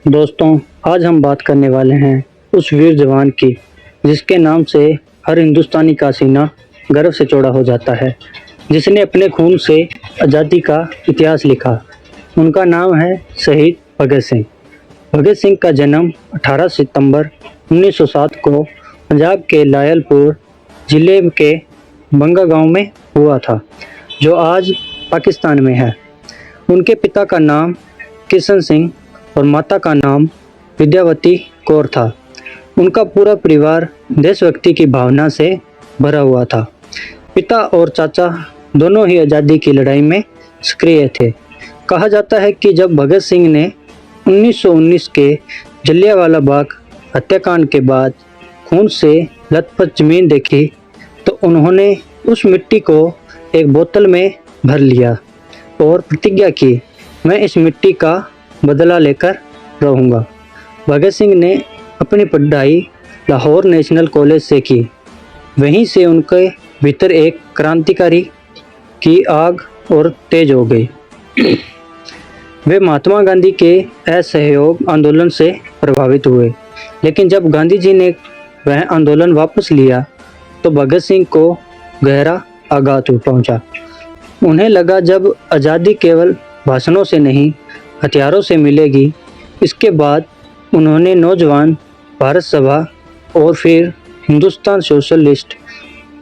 दोस्तों, आज हम बात करने वाले हैं उस वीर जवान की जिसके नाम से हर हिंदुस्तानी का सीना गर्व से चौड़ा हो जाता है, जिसने अपने खून से आज़ादी का इतिहास लिखा। उनका नाम है शहीद भगत सिंह। भगत सिंह का जन्म 18 सितंबर 1907 को पंजाब के लायलपुर जिले के बंगा गांव में हुआ था, जो आज पाकिस्तान में है। उनके पिता का नाम किशन सिंह और माता का नाम विद्यावती कौर था। उनका पूरा परिवार देशभक्ति की भावना से भरा हुआ था। पिता और चाचा दोनों ही आज़ादी की लड़ाई में सक्रिय थे। कहा जाता है कि जब भगत सिंह ने 1919 के जलियांवाला बाग हत्याकांड के बाद खून से लथपथ जमीन देखी तो उन्होंने उस मिट्टी को एक बोतल में भर लिया और प्रतिज्ञा की, मैं इस मिट्टी का बदला लेकर रहूँगा। भगत सिंह ने अपनी पढ़ाई लाहौर नेशनल कॉलेज से की। वहीं से उनके भीतर एक क्रांतिकारी की आग और तेज हो गई। वे महात्मा गांधी के असहयोग आंदोलन से प्रभावित हुए, लेकिन जब गांधी जी ने वह आंदोलन वापस लिया तो भगत सिंह को गहरा आघात पहुंचा। उन्हें लगा जब आज़ादी केवल भाषणों से नहीं हथियारों से मिलेगी। इसके बाद उन्होंने नौजवान भारत सभा और फिर हिंदुस्तान सोशलिस्ट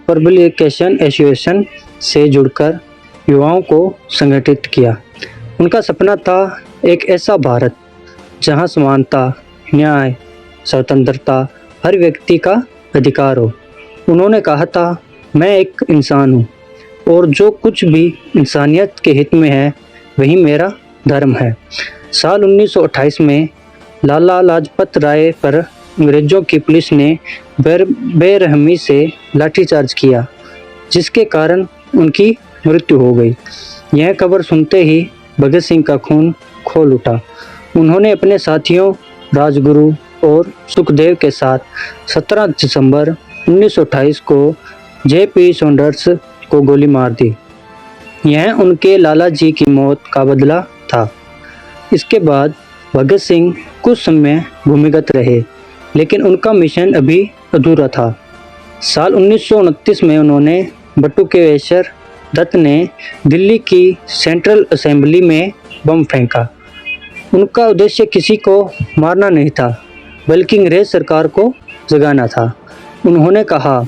पब्लिकेशन एसोसिएशन से जुड़कर युवाओं को संगठित किया। उनका सपना था एक ऐसा भारत जहां समानता, न्याय, स्वतंत्रता, हर व्यक्ति का अधिकार हो। उन्होंने कहा था, मैं एक इंसान हूँ और जो कुछ भी इंसानियत के हित में है वही मेरा धर्म है। साल 1928 में लाला लाजपत राय पर अंग्रेजों की पुलिस ने बेरहमी से लाठीचार्ज किया, जिसके कारण उनकी मृत्यु हो गई। यह खबर सुनते ही भगत सिंह का खून खौल उठा। उन्होंने अपने साथियों राजगुरु और सुखदेव के साथ 17 दिसंबर 1928 को जेपी सॉन्डर्स को गोली मार दी। यह उनके लाला जी की मौत का बदला था। इसके बाद भगत सिंह कुछ समय भूमिगत रहे, लेकिन उनका मिशन अभी अधूरा था। साल 1929 में उन्होंने बटुकेश्वर दत्त ने दिल्ली की सेंट्रल असेंबली में बम फेंका। उनका उद्देश्य किसी को मारना नहीं था, बल्कि अंग्रेज सरकार को जगाना था। उन्होंने कहा,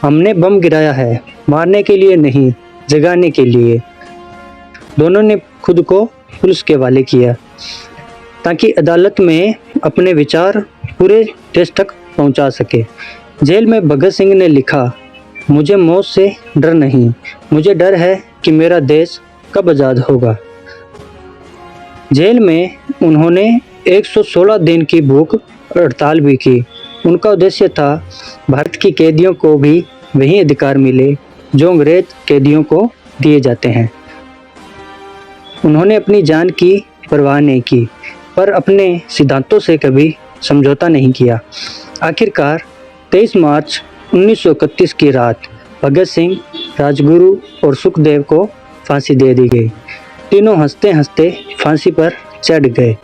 हमने बम गिराया है मारने के लिए नहीं, जगाने के लिए। दोनों ने खुद को पुलिस के हवाले किया ताकि अदालत में अपने विचार पूरे देश तक पहुंचा सके। जेल में भगत सिंह ने लिखा, मुझे मौत से डर नहीं, मुझे डर है कि मेरा देश कब आज़ाद होगा। जेल में उन्होंने 116 दिन की भूख हड़ताल भी की। उनका उद्देश्य था भारत की कैदियों को भी वही अधिकार मिले जो अंग्रेज कैदियों को दिए जाते हैं। उन्होंने अपनी जान की परवाह नहीं की, पर अपने सिद्धांतों से कभी समझौता नहीं किया। आखिरकार 23 मार्च 1931 की रात भगत सिंह, राजगुरु और सुखदेव को फांसी दे दी गई। तीनों हंसते हंसते फांसी पर चढ़ गए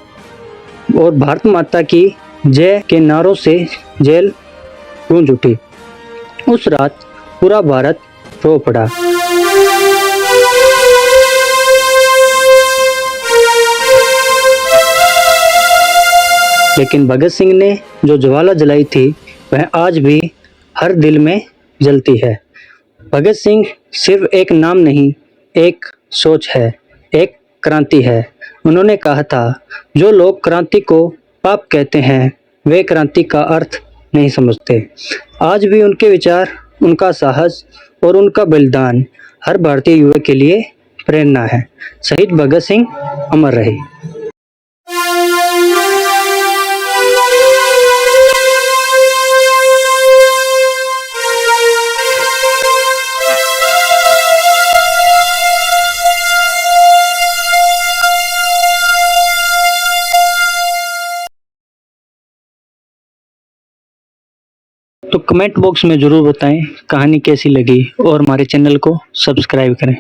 और भारत माता की जय के नारों से जेल गूंज उठी। उस रात पूरा भारत रो पड़ा। लेकिन भगत सिंह ने जो ज्वाला जलाई थी वह आज भी हर दिल में जलती है। भगत सिंह सिर्फ एक नाम नहीं, एक सोच है, एक क्रांति है। उन्होंने कहा था, जो लोग क्रांति को पाप कहते हैं वे क्रांति का अर्थ नहीं समझते। आज भी उनके विचार, उनका साहस और उनका बलिदान हर भारतीय युवा के लिए प्रेरणा है। शहीद भगत सिंह अमर रहे। तो कमेंट बॉक्स में ज़रूर बताएं कहानी कैसी लगी और हमारे चैनल को सब्सक्राइब करें।